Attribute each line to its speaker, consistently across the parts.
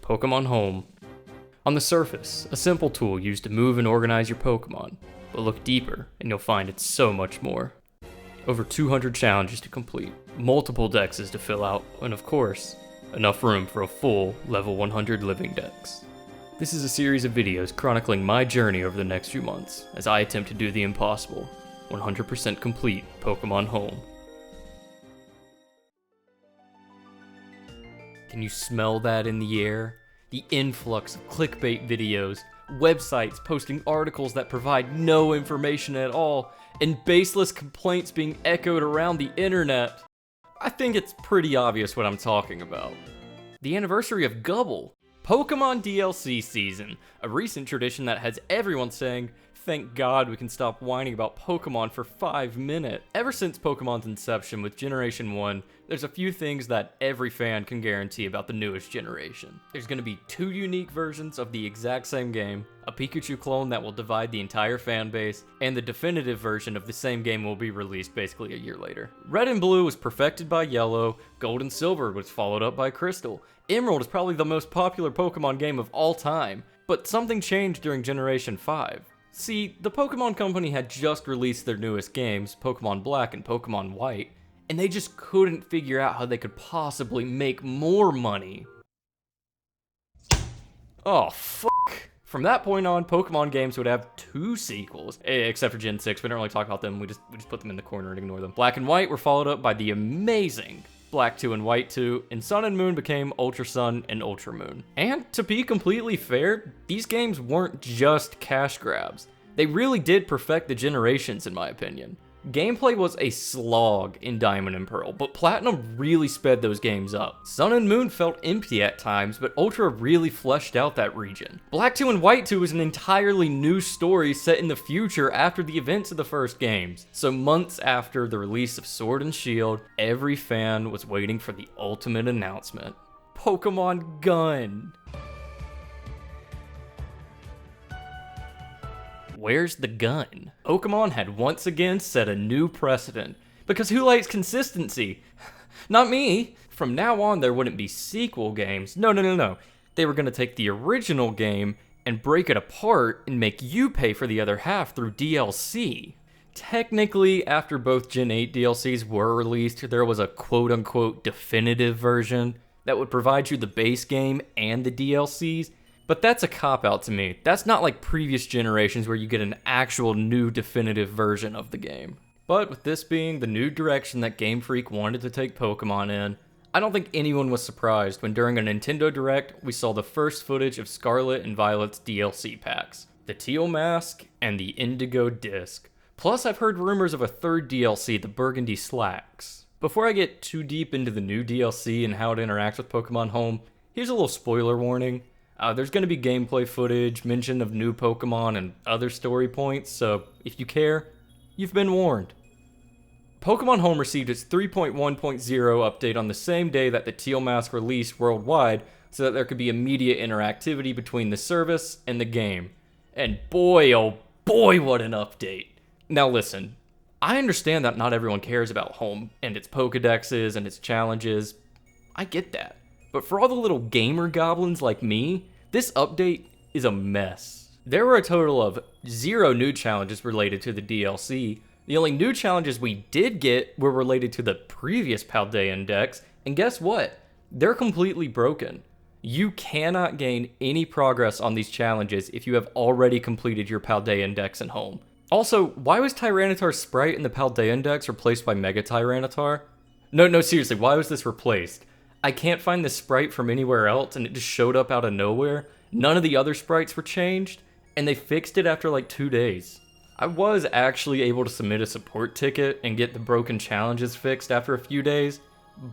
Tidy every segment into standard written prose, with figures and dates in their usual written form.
Speaker 1: Pokémon Home. On the surface, a simple tool used to move and organize your Pokémon, but look deeper and you'll find it's so much more. Over 200 challenges to complete, multiple dexes to fill out, and of course, enough room for a full level 100 living dex. This is a series of videos chronicling my journey over the next few months as I attempt to do the impossible, 100% complete Pokémon Home. Can you smell that in the air? The influx of clickbait videos, websites posting articles that provide no information at all, and baseless complaints being echoed around the internet. I think it's pretty obvious what I'm talking about. The anniversary of Gubble, Pokemon DLC season, a recent tradition that has everyone saying, thank God we can stop whining about Pokemon for 5 minutes. Ever since Pokemon's inception with Generation 1, there's a few things that every fan can guarantee about the newest generation. There's going to be 2 unique versions of the exact same game, a Pikachu clone that will divide the entire fan base, and the definitive version of the same game will be released basically a year later. Red and Blue was perfected by Yellow, Gold and Silver was followed up by Crystal. Emerald is probably the most popular Pokemon game of all time, but something changed during Generation 5. See, the Pokemon Company had just released their newest games, Pokemon Black and Pokemon White, and they just couldn't figure out how they could possibly make more money. Oh, fuck. From that point on, Pokemon games would have 2 sequels, except for Gen 6. We don't really talk about them, we just put them in the corner and ignore them. Black and White were followed up by the amazing Black 2 and White 2, and Sun and Moon became Ultra Sun and Ultra Moon. And to be completely fair, these games weren't just cash grabs. They really did perfect the generations in my opinion. Gameplay was a slog in Diamond and Pearl, but Platinum really sped those games up. Sun and Moon felt empty at times, but Ultra really fleshed out that region. Black 2 and White 2 was an entirely new story set in the future after the events of the first games. So months after the release of Sword and Shield, every fan was waiting for the ultimate announcement. Pokemon Gun! Where's the gun? Pokemon had once again set a new precedent. Because who likes consistency? Not me! From now on, there wouldn't be sequel games. No. They were gonna take the original game and break it apart and make you pay for the other half through DLC. Technically, after both Gen 8 DLCs were released, there was a quote-unquote definitive version that would provide you the base game and the DLCs. But that's a cop-out to me. That's not like previous generations where you get an actual new definitive version of the game. But with this being the new direction that Game Freak wanted to take Pokemon in, I don't think anyone was surprised when during a Nintendo Direct, we saw the first footage of Scarlet and Violet's DLC packs, the Teal Mask and the Indigo Disc. Plus, I've heard rumors of a third DLC, the Burgundy Slacks. Before I get too deep into the new DLC and how it interacts with Pokemon Home, here's a little spoiler warning. There's going to be gameplay footage, mention of new Pokemon, and other story points, so if you care, you've been warned. Pokemon Home received its 3.1.0 update on the same day that the Teal Mask released worldwide, so that there could be immediate interactivity between the service and the game. And boy, oh boy, what an update. Now listen, I understand that not everyone cares about Home and its Pokedexes and its challenges. I get that. But for all the little gamer goblins like me, this update is a mess. There were a total of 0 new challenges related to the DLC. The only new challenges we did get were related to the previous Paldea Index, and guess what? They're completely broken. You cannot gain any progress on these challenges if you have already completed your Paldea Index in Home. Also, why was Tyranitar's sprite in the Paldea Index replaced by Mega Tyranitar? No, seriously, why was this replaced? I can't find the sprite from anywhere else and it just showed up out of nowhere. None of the other sprites were changed, and they fixed it after like 2 days. I was actually able to submit a support ticket and get the broken challenges fixed after a few days,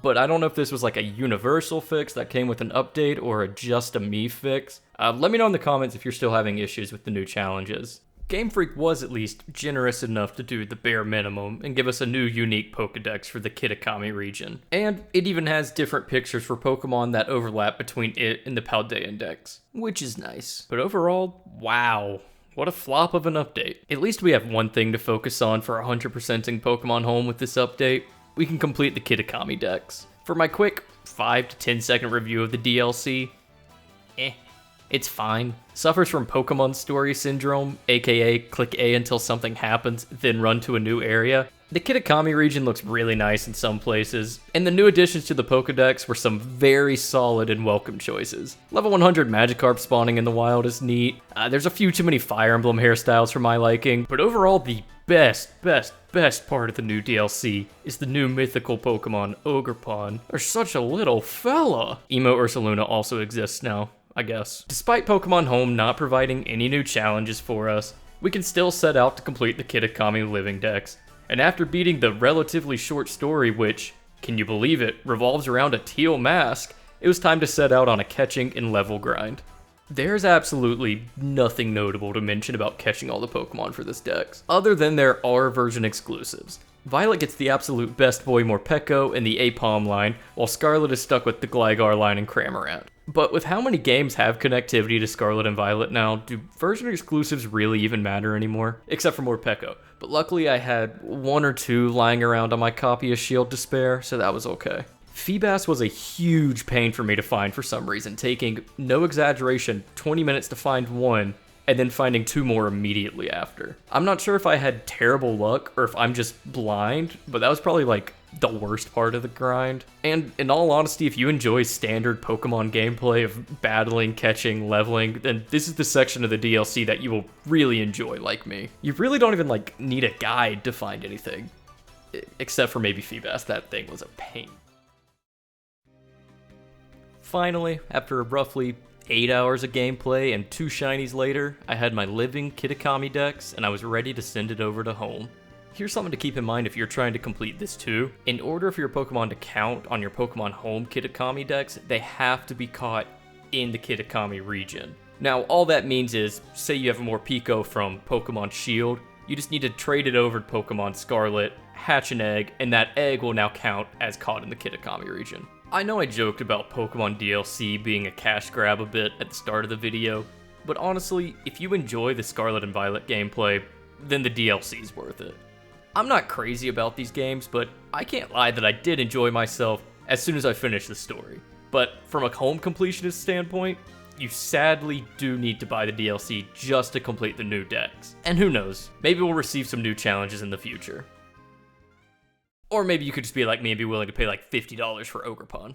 Speaker 1: but I don't know if this was like a universal fix that came with an update or a just a me fix. Let me know in the comments if you're still having issues with the new challenges. Game Freak was at least generous enough to do the bare minimum and give us a new unique Pokedex for the Kitakami region. And it even has different pictures for Pokemon that overlap between it and the Paldea Index, which is nice. But overall, wow, what a flop of an update. At least we have one thing to focus on for 100%ing Pokemon Home with this update. We can complete the Kitakami Dex. For my quick 5 to 10 second review of the DLC, It's fine. Suffers from Pokemon story syndrome, aka click A until something happens, then run to a new area. The Kitakami region looks really nice in some places, and the new additions to the Pokedex were some very solid and welcome choices. Level 100 Magikarp spawning in the wild is neat. There's a few too many Fire Emblem hairstyles for my liking, but overall the best part of the new DLC is the new mythical Pokemon, Ogerpon. They're such a little fella. Emo Ursaluna also exists now, I guess. Despite Pokemon Home not providing any new challenges for us, we can still set out to complete the Kitakami Living Dex. And after beating the relatively short story, which, can you believe it, revolves around a teal mask, it was time to set out on a catching and level grind. There's absolutely nothing notable to mention about catching all the Pokemon for this dex, other than there are version exclusives. Violet gets the absolute best boy Morpeko and the Aipom line, while Scarlet is stuck with the Gligar line and Cramorant. But with how many games have connectivity to Scarlet and Violet now, do version exclusives really even matter anymore? Except for Morpeko. But luckily I had 1 or 2 lying around on my copy of Shield to spare, so that was okay. Feebas was a huge pain for me to find for some reason, taking, no exaggeration, 20 minutes to find one, and then finding 2 more immediately after. I'm not sure if I had terrible luck or if I'm just blind, but that was probably like the worst part of the grind. And in all honesty, if you enjoy standard Pokemon gameplay of battling, catching, leveling, then this is the section of the DLC that you will really enjoy, like me. You really don't even like need a guide to find anything. Except for maybe Feebas, that thing was a pain. Finally, after roughly 8 hours of gameplay and 2 shinies later, I had my living Kitakami dex and I was ready to send it over to home. Here's something to keep in mind if you're trying to complete this too. In order for your Pokemon to count on your Pokemon Home Kitakami dex, they have to be caught in the Kitakami region. Now, all that means is, say you have a Morpeko from Pokemon Shield, you just need to trade it over to Pokemon Scarlet, hatch an egg, and that egg will now count as caught in the Kitakami region. I know I joked about Pokemon DLC being a cash grab a bit at the start of the video, but honestly, if you enjoy the Scarlet and Violet gameplay, then the DLC's worth it. I'm not crazy about these games, but I can't lie that I did enjoy myself as soon as I finished the story. But from a home completionist standpoint, you sadly do need to buy the DLC just to complete the new decks. And who knows, maybe we'll receive some new challenges in the future. Or maybe you could just be like me and be willing to pay like $50 for Ogerpon.